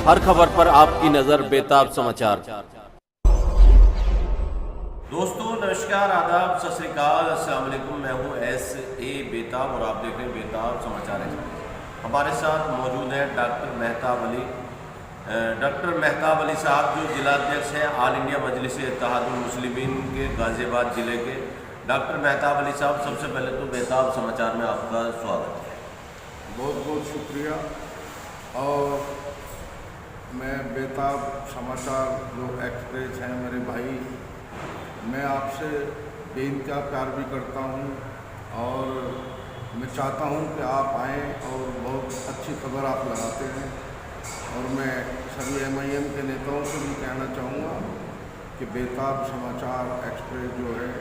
हर खबर पर आपकी नजर बेताब समाचार। दोस्तों नमस्कार, आदाब, सत श्री अकाल, अस्सलाम वालेकुम। मैं हूं S.A. बेताब और आप देख रहे हैं बेताब समाचार एक्सप्रेस। हमारे साथ मौजूद हैं डॉक्टर मेहताब अली। डॉक्टर मेहताब अली साहब जो जिलाध्यक्ष हैं ऑल इंडिया मजलिस इत्तेहादुल मुस्लिमीन के गाज़ियाबाद ज़िले के। डॉक्टर मेहताब अली साहब, सबसे पहले तो बेताब समाचार में आपका स्वागत है। बहुत बहुत शुक्रिया। और मैं बेताब समाचार जो एक्सप्रेस हैं मेरे भाई, मैं आपसे बेइंतहा प्यार भी करता हूं और मैं चाहता हूं कि आप आएँ और बहुत अच्छी खबर आप लगाते हैं। और मैं सभी MIM के नेताओं से भी कहना चाहूँगा कि बेताब समाचार एक्सप्रेस जो है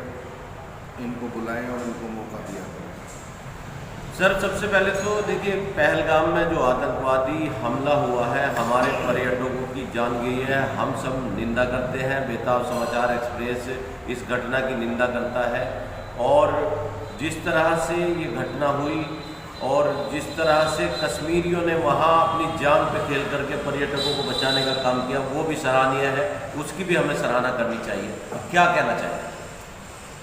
इनको बुलाएं और इनको मौका दिया करें। सर, सबसे पहले तो देखिए, पहलगाम में जो आतंकवादी हमला हुआ है, हमारे पर्यटकों की जान गई है, हम सब निंदा करते हैं। बेताब समाचार एक्सप्रेस इस घटना की निंदा करता है। और जिस तरह से ये घटना हुई और जिस तरह से कश्मीरियों ने वहाँ अपनी जान पे खेल करके पर्यटकों को बचाने का काम किया, वो भी सराहनीय है, उसकी भी हमें सराहना करनी चाहिए। अब क्या कहना चाहिए?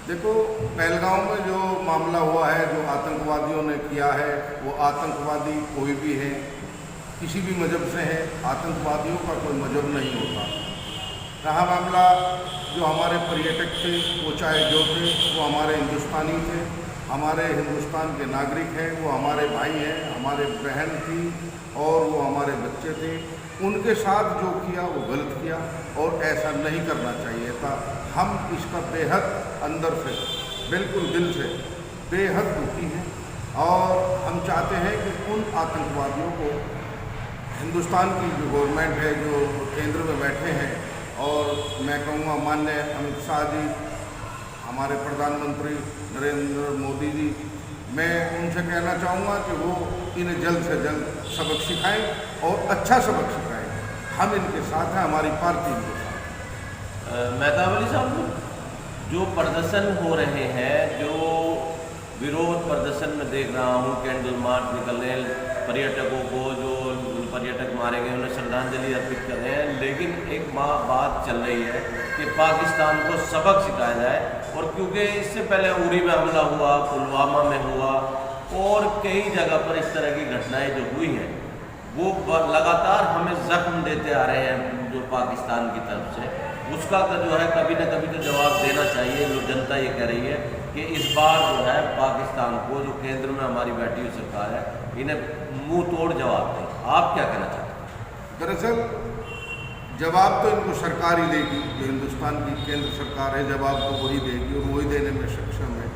देखो, पहलगाम में जो मामला हुआ है, जो आतंकवादियों ने किया है, वो आतंकवादी कोई भी है, किसी भी मजहब से है, आतंकवादियों का कोई मजहब नहीं होता। रहा मामला जो हमारे पर्यटक थे, वो चाहे जो थे, वो हमारे हिंदुस्तानी थे, हमारे हिंदुस्तान के नागरिक हैं, वो हमारे भाई हैं, हमारे बहन थी और वो हमारे बच्चे थे। उनके साथ जो किया वो गलत किया और ऐसा नहीं करना चाहिए था। हम इसका बेहद अंदर से, बिल्कुल दिल से बेहद दुखी हैं और हम चाहते हैं कि उन आतंकवादियों को हिंदुस्तान की जो गवर्नमेंट है, जो केंद्र में बैठे हैं, और मैं कहूँगा माननीय अमित शाह जी, हमारे प्रधानमंत्री नरेंद्र मोदी जी, मैं उनसे कहना चाहूँगा कि वो इन्हें जल्द से जल्द सबक सिखाएं और अच्छा सबक सिखाएं। हम इनके साथ हैं, हमारी पार्टी इनके साथ है। मेहताब अली साहब, जो प्रदर्शन हो रहे हैं, जो विरोध प्रदर्शन में देख रहा हूँ, कैंडल मार्च निकलने, पर्यटकों को जो पर्यटक मारे गए उन्हें श्रद्धांजलि अर्पित कर रहे हैं, लेकिन एक बात चल रही है कि पाकिस्तान को सबक सिखाया जाए। और क्योंकि इससे पहले उरी में हमला हुआ, पुलवामा में हुआ और कई जगह पर इस तरह की घटनाएं जो हुई हैं, वो लगातार हमें जख्म देते आ रहे हैं जो पाकिस्तान की तरफ से। उसका जो है कभी न कभी तो जवाब देना चाहिए। जो जनता ये कह रही है कि इस बार जो है पाकिस्तान को, जो केंद्र में हमारी बैठी हुई सरकार है, इन्हें मुंह तोड़ जवाब दें। आप क्या कहना चाहते हैं? दरअसल जवाब तो इनको सरकार ही देगी, जो हिंदुस्तान की केंद्र सरकार है, जवाब तो वही देगी और वही देने में सक्षम है।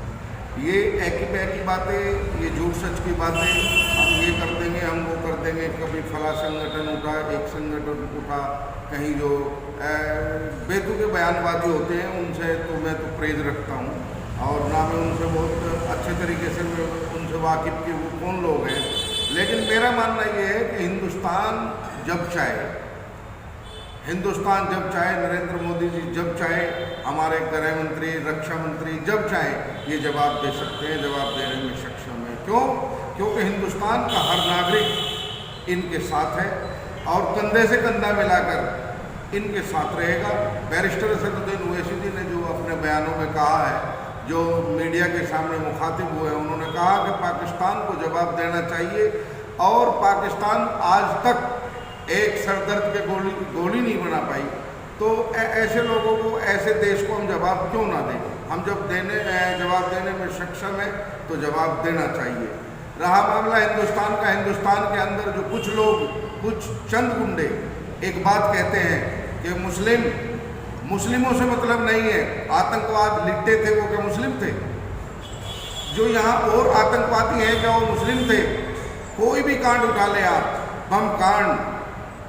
ये एकी बातें, ये झूठ सच की बातें, हम ये कर देंगे, हम वो कर देंगे, कभी फला संगठन उठा, एक संगठन उठा, कहीं जो बेतुके बयानबाजी होते हैं, उनसे तो मैं तो प्रेज रखता हूँ और ना मैं उनसे बहुत अच्छे तरीके से उनसे वाकिफ़ कि वो कौन लोग हैं। लेकिन मेरा मानना ये है कि हिंदुस्तान जब चाहे, नरेंद्र मोदी जी जब चाहे, हमारे गृह मंत्री, रक्षा मंत्री जब चाहे ये जवाब दे सकते हैं, जवाब देने में सक्षम है। क्यों? क्योंकि हिंदुस्तान का हर नागरिक इनके साथ है और कंधे से कंधा मिलाकर इनके साथ रहेगा। बैरिस्टर असदुद्दीन ओवैसी जी ने जो अपने बयानों में कहा है, जो मीडिया के सामने मुखातिब हुए हैं, उन्होंने कहा कि पाकिस्तान को जवाब देना चाहिए और पाकिस्तान आज तक एक सरदर्द के गोली नहीं बना पाई, तो ऐसे लोगों को, ऐसे देश को हम जवाब क्यों ना दें? हम जब जवाब देने में सक्षम है तो जवाब देना चाहिए। रहा मामला हिंदुस्तान का, हिंदुस्तान के अंदर जो कुछ लोग, कुछ चंद गुंडे एक बात कहते हैं कि मुस्लिमों से मतलब नहीं है, आतंकवाद लिट्टे थे वो क्या मुस्लिम थे? जो यहाँ और आतंकवादी हैं क्या वो मुस्लिम थे? कोई भी कांड उठा ले आप, बम कांड,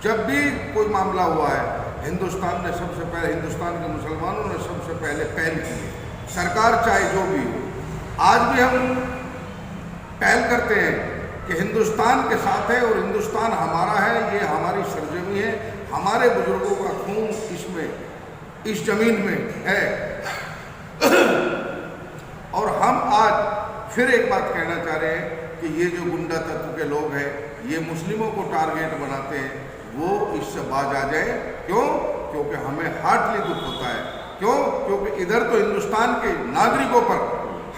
जब भी कोई मामला हुआ है, हिंदुस्तान ने सबसे पहले, हिंदुस्तान के मुसलमानों ने सबसे पहले पहल की है, सरकार चाहे जो भी हो। आज भी हम पहल करते हैं कि हिंदुस्तान के साथ है और हिंदुस्तान हमारा है, ये हमारी सरजमी है, हमारे बुजुर्गों का खून इसमें, इस जमीन में है। और हम आज फिर एक बात कहना चाह रहे हैं कि ये जो गुंडा तत्व के लोग हैं, ये मुस्लिमों को टारगेट बनाते हैं, वो इससे बाज आ जाए। क्यों? क्योंकि हमें हार्टली दुख होता है। क्यों? क्योंकि इधर तो हिंदुस्तान के नागरिकों पर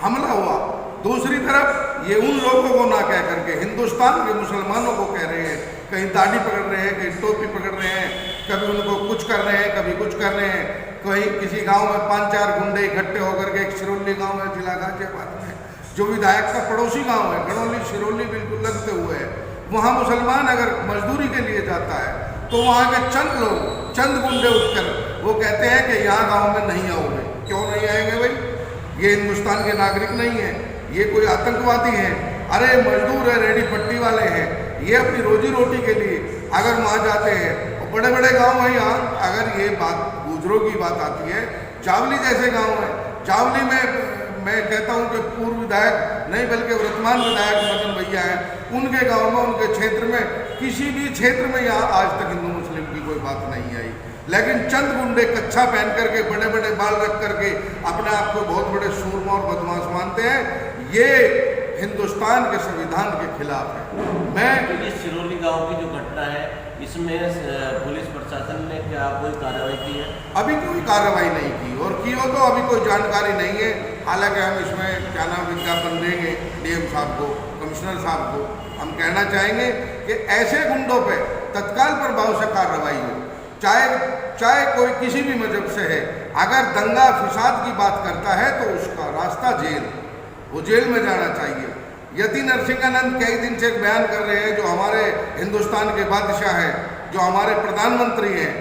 हमला हुआ, दूसरी तरफ ये उन लोगों को ना कह करके हिंदुस्तान के मुसलमानों को कह रहे हैं, कहीं दाढ़ी पकड़ रहे हैं, कहीं टोपी पकड़ रहे हैं, कभी उनको कुछ कर रहे हैं, कभी कुछ कर रहे हैं। कहीं किसी गांव में 5-4 गुंडे इकट्ठे होकर के, एक सिरोली गांव है जिला गाजियाबाद में, जो विधायक का पड़ोसी गांव है, गड़ौली सिरोली बिल्कुल लगते हुए है, वहाँ मुसलमान अगर मजदूरी के लिए जाता है तो वहाँ के चंद लोग, चंद गुंडे उठकर वो कहते हैं कि यहाँ गांव में नहीं आओगे। क्यों नहीं आएंगे भाई? ये हिंदुस्तान के नागरिक नहीं है, ये कोई आतंकवादी हैं। अरे मजदूर है, रेडी पट्टी वाले हैं, ये अपनी रोजी रोटी के लिए अगर वहाँ जाते हैं, और बड़े बड़े गांव हैं यहाँ, अगर ये बात गुजरों की बात आती है, जावली जैसे गांव है, जावली में मैं कहता हूं कि पूर्व विधायक नहीं बल्कि वर्तमान विधायक मदन भैया हैं, उनके गांव में, उनके क्षेत्र में, किसी भी क्षेत्र में यहाँ आज तक हिंदू मुस्लिम की कोई बात नहीं आई। लेकिन चंद गुंडे कच्छा पहन करके, बड़े बड़े बाल रख करके अपने आप को बहुत बड़े सूरमा और बदमाश मानते हैं, ये हिंदुस्तान के संविधान के खिलाफ है। मैं इस सिरोली गांव की जो घटना है, इसमें पुलिस प्रशासन ने क्या कोई कार्रवाई की है? अभी कोई कार्रवाई नहीं की, और की हो तो अभी कोई जानकारी नहीं है। हालांकि हम इसमें क्या नाम विज्ञापन देंगे डीएम साहब को, कमिश्नर साहब को, हम कहना चाहेंगे कि ऐसे गुंडों पे तत्काल प्रभाव से कार्रवाई हो, चाहे कोई किसी भी मजहब से है। अगर दंगा फिसाद की बात करता है तो उसका रास्ता जेल, वो जेल में जाना चाहिए। यति नरसिंहानंद कई दिन से बयान कर रहे हैं, जो हमारे हिंदुस्तान के बादशाह हैं, जो हमारे प्रधानमंत्री हैं,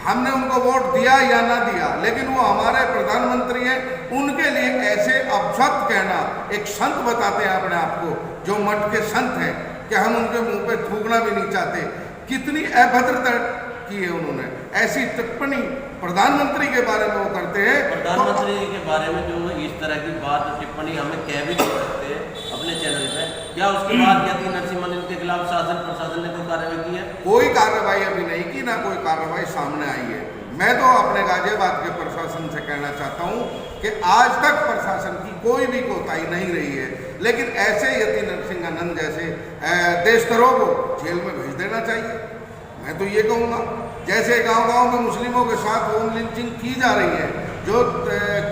हमने उनको वोट दिया या ना दिया, लेकिन वो हमारे प्रधानमंत्री हैं, उनके लिए ऐसे अपशब्द कहना, एक संत बताते हैं अपने आप को, जो मठ के संत हैं, कि हम उनके मुंह पे थूकना भी नहीं चाहते। कितनी अभद्रता की है उन्होंने, ऐसी टिप्पणी प्रधानमंत्री के बारे में वो करते हैं। प्रधानमंत्री के बारे में जो इस तरह की बात टिप्पणी हमें कह भी नहीं सकते अपने चैनल पे, क्या उसके बाद यति नरसिंहानंद के खिलाफ शासन प्रशासन ने कोई कार्रवाई की है? कोई कार्रवाई अभी नहीं की, ना कोई कार्रवाई सामने आई है। मैं तो अपने गाजियाबाद के प्रशासन से कहना चाहता हूँ कि आज तक प्रशासन की कोई भी कोताही नहीं रही है, लेकिन ऐसे यति नरसिंहानंद जैसे देशद्रोह को जेल में भेज देना चाहिए। मैं तो ये कहूँगा, जैसे गांव-गांव में मुस्लिमों के साथ होम लिंचिंग की जा रही है, जो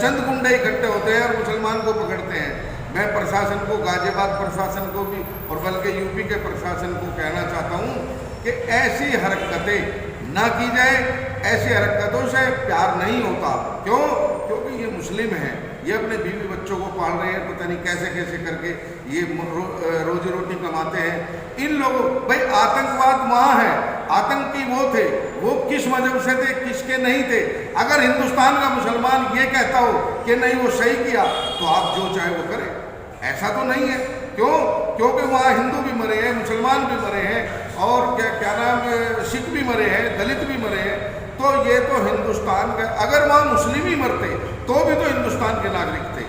चंद गुंडे इकट्ठे होते हैं और मुसलमान को पकड़ते हैं, मैं प्रशासन को, गाजियाबाद प्रशासन को भी, और बल्कि यूपी के प्रशासन को कहना चाहता हूँ कि ऐसी हरकतें ना की जाए। ऐसी हरकतों से प्यार नहीं होता। क्यों? क्योंकि ये मुस्लिम हैं, ये अपने बीवी बच्चों को पाल रहे हैं, पता नहीं कैसे कैसे करके ये रोजी रोटी कमाते हैं। इन लोगों, भाई आतंकवाद वहाँ है, आतंकी वो थे, वो किस मजहब से थे, किसके नहीं थे। अगर हिंदुस्तान का मुसलमान ये कहता हो कि नहीं वो सही किया, तो आप जो चाहे वो करें, ऐसा तो नहीं है। क्यों? क्योंकि वहाँ हिंदू भी मरे हैं, मुसलमान भी मरे हैं, और क्या नाम सिख भी मरे हैं, दलित भी मरे हैं। तो ये तो हिंदुस्तान का, अगर वहाँ मुस्लिम ही मरते तो भी तो हिंदुस्तान के नागरिक थे।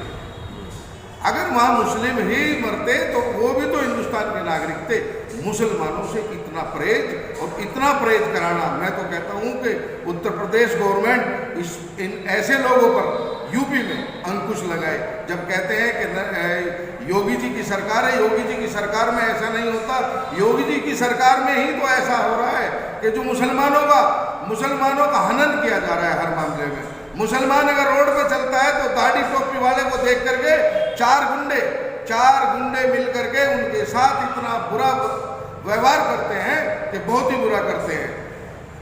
अगर वहाँ मुस्लिम ही मरते तो वो भी तो हिंदुस्तान के नागरिक थे। मुसलमानों से इतना परहेज और इतना परहेज कराना, मैं तो कहता हूँ कि उत्तर प्रदेश गवर्नमेंट इन ऐसे लोगों पर यूपी में अंकुश लगाए। जब कहते हैं कि योगी जी की सरकार है, योगी जी की सरकार में ऐसा नहीं होता, योगी जी की सरकार में ही तो ऐसा हो रहा है कि जो मुसलमानों का हनन किया जा रहा है हर मामले में। मुसलमान अगर रोड पर चलता है तो दाढ़ी टोपी वाले को देख करके चार गुंडे मिल करके उनके साथ इतना बुरा व्यवहार करते हैं कि बहुत ही बुरा करते हैं।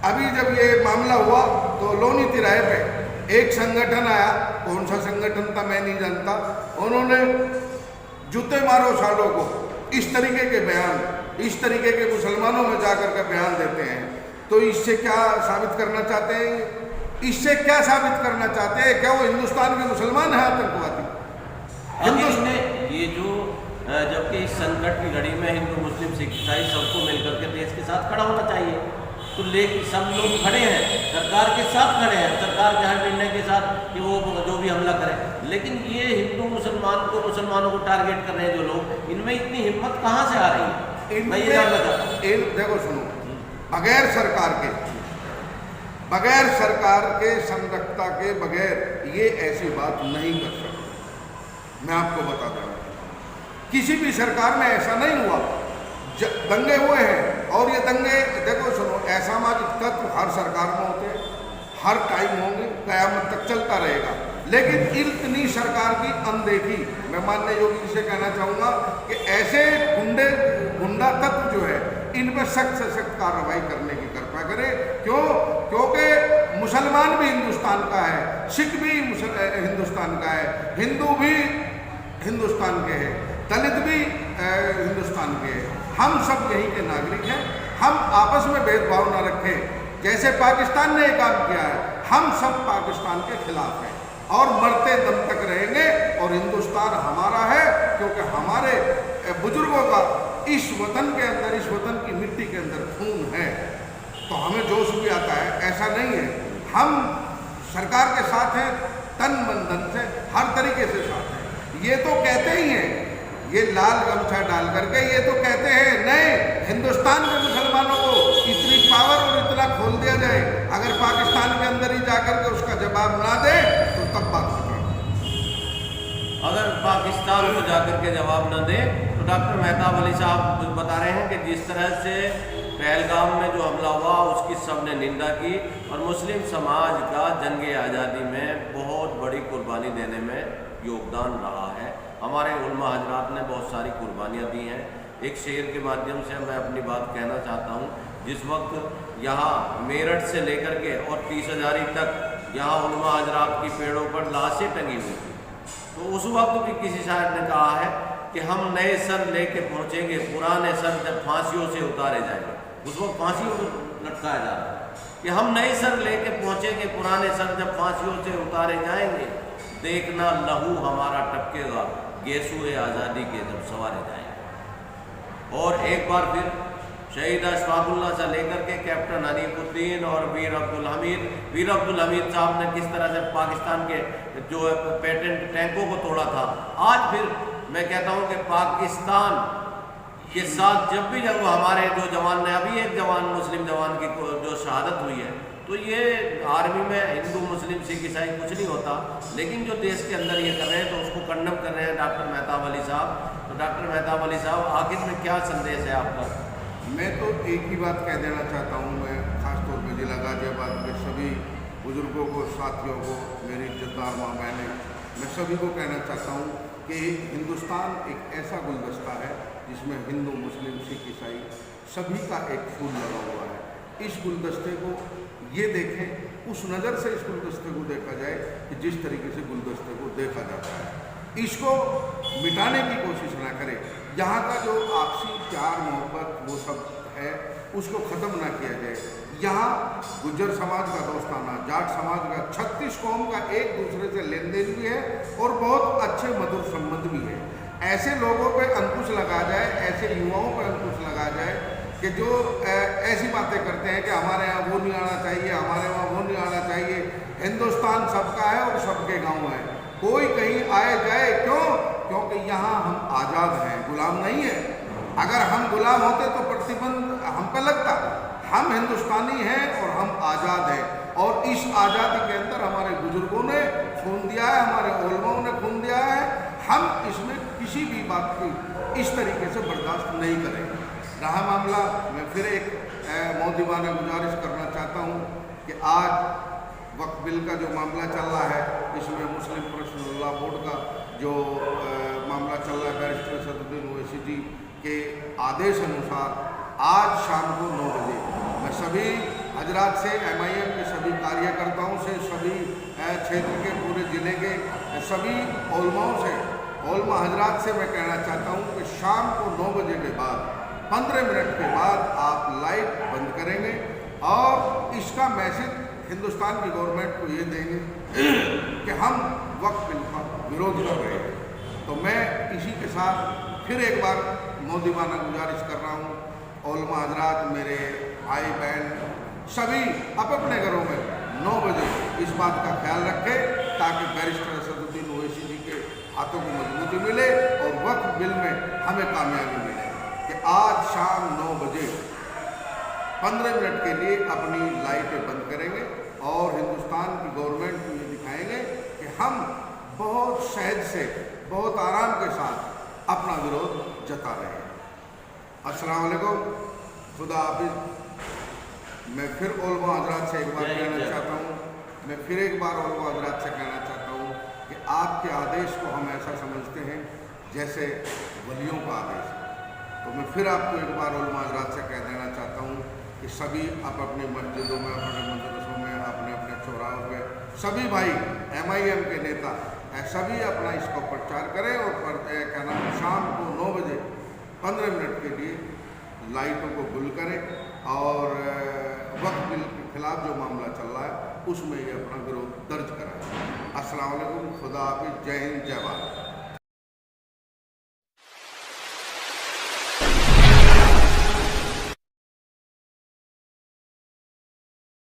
अभी जब ये मामला हुआ तो लोनी तिराहे पे एक संगठन आया, कौन सा संगठन था मैं नहीं जानता, उन्होंने जूते मारो सालों को, इस तरीके के बयान, इस तरीके के मुसलमानों में जाकर के बयान देते हैं। तो इससे क्या साबित करना चाहते हैं? इससे क्या साबित करना चाहते हैं? क्या वो हिंदुस्तान के मुसलमान हैं आतंकवादी? ये जो जबकि इस संकट की घड़ी में हिंदू मुस्लिम सिख ईसाई सबको मिलकर के देश के साथ खड़ा होना चाहिए। तो लेकिन सब लोग खड़े हैं, सरकार के साथ खड़े हैं, सरकार के हर निर्णय के साथ कि वो जो भी हमला करें। लेकिन ये हिंदू मुसलमानों को टारगेट कर रहे हैं जो लोग, इनमें इतनी हिम्मत कहाँ से आ रही है? मैं ये जानना चाहता हूँ। देखो सुनो, बगैर सरकार के संरक्षता के बगैर ये ऐसी बात नहीं कर सकते। मैं आपको बताता हूँ, किसी भी सरकार में ऐसा नहीं हुआ। दंगे हुए हैं। और ये दंगे देखो सुनो, असामाजिक तत्व हर सरकार में होते हैं, हर टाइम होंगे, क़यामत तक चलता रहेगा। लेकिन इतनी सरकार की अनदेखी, मैं माननीय योगी जी से कहना चाहूँगा कि ऐसे गुंडा तत्व जो है इन पर सख्त से सख्त कार्रवाई करने की कृपा करें। क्यों? क्योंकि मुसलमान भी हिंदुस्तान का है, सिख भी हिंदुस्तान का है, हिंदू भी हिंदुस्तान के हैं, दलित भी हिंदुस्तान के हैं। हम सब यहीं के नागरिक हैं। हम आपस में भेदभाव न रखें। जैसे पाकिस्तान ने काम किया है, हम सब पाकिस्तान के खिलाफ हैं और मरते दम तक रहेंगे। और हिंदुस्तान हमारा है क्योंकि हमारे बुजुर्गों का इस वतन के अंदर, इस वतन की मिट्टी के अंदर खून है। तो हमें जोश भी आता है, ऐसा नहीं है। हम सरकार के साथ हैं, तन मन धन से हर तरीके से साथ हैं। ये तो कहते ही हैं, ये लाल गमछा डाल करके ये तो कहते हैं नहीं, हिंदुस्तान के मुसलमानों को इतनी पावर और इतना खोल दिया जाए, अगर पाकिस्तान के अंदर ही जाकर के उसका जवाब ना दे तो तब बात होगी। अगर पाकिस्तान को जाकर के जवाब न दे तो डॉक्टर मेहताब अली साहब बता रहे हैं कि जिस तरह से पहलगाम में जो हमला हुआ उसकी सबने निंदा की और मुस्लिम समाज का जंग आज़ादी में बहुत बड़ी कुर्बानी देने में योगदान रहा है। हमारे उलमा हजरात ने बहुत सारी कुर्बानियाँ दी हैं। एक शेर के माध्यम से मैं अपनी बात कहना चाहता हूँ। जिस वक्त यहाँ मेरठ से लेकर के और 30 हजारी तक यहाँ उलमा हजरात की पेड़ों पर लाशें टंगी हुई थी, तो उस वक्त भी किसी शायर ने कहा है कि हम नए सर लेके पहुँचेंगे, पुराने सर जब फांसियों से उतारे जाएंगे। उस वक्त फांसियों को लटकाया जा रहा है कि हम नए सर लेके पहुँचेंगे, पुराने सर जब फांसियों से उतारे जाएंगे, देखना लहू हमारा टपकेगा, गेसुए आज़ादी के जब सवारे जाएंगे। और एक बार फिर शहीद अशफाकुल्लाह से लेकर के कैप्टन हनीफुद्दीन और वीर अब्दुल हमीद साहब ने किस तरह से पाकिस्तान के जो पेटेंट टैंकों को तोड़ा था। आज फिर मैं कहता हूं कि पाकिस्तान के साथ जब भी जब हमारे जो जवान ने, अभी एक जवान मुस्लिम जवान की जो शहादत हुई है, तो ये आर्मी में हिंदू मुस्लिम सिख ईसाई कुछ नहीं होता, लेकिन जो देश के अंदर ये कर रहे हैं तो उसको कंडम कर रहे हैं डॉक्टर मेहताब अली साहब। तो डॉक्टर मेहताब अली साहब, आखिर में क्या संदेश है आपका? मैं तो एक ही बात कह देना चाहता हूँ। मैं खासतौर पर जिला गाजियाबाद के सभी बुजुर्गों को, साथियों को, मेरी इज्जतदार माँ बहनें, मैं सभी को कहना चाहता हूँ कि हिंदुस्तान एक ऐसा गुलदस्ता है जिसमें हिंदू मुस्लिम सिख ईसाई सभी का एक फूल लगा हुआ है। इस गुलदस्ते को ये देखें, उस नज़र से इस गुलदस्ते को देखा जाए कि जिस तरीके से गुलदस्ते को देखा जाता है। इसको मिटाने की कोशिश ना करें। यहाँ का जो आपसी प्यार मोहब्बत वो सब है, उसको ख़त्म ना किया जाए। यहाँ गुज्जर समाज का दोस्ताना, जाट समाज का, 36 कौम का एक दूसरे से लेन देन भी है और बहुत अच्छे मधुर संबंध भी है। ऐसे लोगों पे अंकुश लगा जाए, ऐसे युवाओं पे अंकुश लगा जाए कि जो ऐसी बातें करते हैं कि हमारे यहाँ वो नहीं आना चाहिए, हमारे वहाँ वो नहीं आना चाहिए। हिंदुस्तान सबका है और सबके गाँव है, कोई कहीं आए जाए क्यों? क्योंकि यहाँ हम आज़ाद हैं, गुलाम नहीं है। अगर हम गुलाम होते तो प्रतिबंध हम पे लगता। हम हिंदुस्तानी हैं और हम आज़ाद हैं, और इस आज़ादी के अंदर हमारे बुजुर्गों ने खून दिया है, हमारे उलमाओं ने खून दिया है। हम इसमें किसी भी बात की इस तरीके से बर्दाश्त नहीं करेंगे। रहा मामला, मैं फिर एक मौदीबाना गुजारिश करना चाहता हूँ कि आज वक्फ बिल का जो मामला चल रहा है, इसमें मुस्लिम पर्सनल लॉ बोर्ड का जो मामला चल रहा है, बैरिस्टर असदुद्दीन ओवैसी जी के आदेश अनुसार आज शाम को 9 बजे मैं सभी हजरात से, MIM के सभी कार्यकर्ताओं से, सभी क्षेत्र के पूरे ज़िले के सभी उलमाओं से, उलमा हजरात से मैं कहना चाहता हूँ कि शाम को 9 बजे के बाद 15 मिनट के बाद आप लाइट बंद करेंगे और इसका मैसेज हिंदुस्तान की गवर्नमेंट को ये देंगे कि हम वक्फ बिल का विरोध कर रहे हैं। तो मैं इसी के साथ फिर एक बार मौदीबाना गुजारिश कर रहा हूँ, उलमा हजरात, मेरे भाई बहन सभी अपने घरों में 9 बजे इस बात का ख्याल रखें ताकि बैरिस्टर असदुद्दीन ओवैसी जी के हाथों को मजबूती मिले और वक्फ बिल में हमें कामयाबी मिले कि आज शाम 9 बजे 15 मिनट के लिए अपनी लाइटें बंद करेंगे और हिंदुस्तान की गवर्नमेंट को ये दिखाएंगे कि हम बहुत सहज से, बहुत आराम के साथ अपना विरोध जता रहे हैं। अस्सलाम वालेकुम, खुदा हाफिज। मैं फिर उलमा हजरात से एक बार कहना चाहता हूँ, मैं फिर एक बार उलमा हजरात से कहना चाहता हूँ कि आपके आदेश को हम ऐसा समझते हैं जैसे वलियों का आदेश है। तो मैं फिर आपको एक बार उलमा हजरात से कह देना चाहता हूँ कि सभी आप अपनी मस्जिदों में, अपने मदरसों में, अपने अपने चौराहों पे सभी भाई MIM के नेता सभी अपना इसको प्रचार करें और क्या नाम शाम को 9 बजे 15 मिनट के लिए लाइटों को गुल करें और वक्त बिल के खिलाफ जो मामला चल रहा है उसमें ये अपना विरोध दर्ज कराएं। अस्सलाम वालेकुम, खुदा हाफिज, जय हिंद, जय भारत।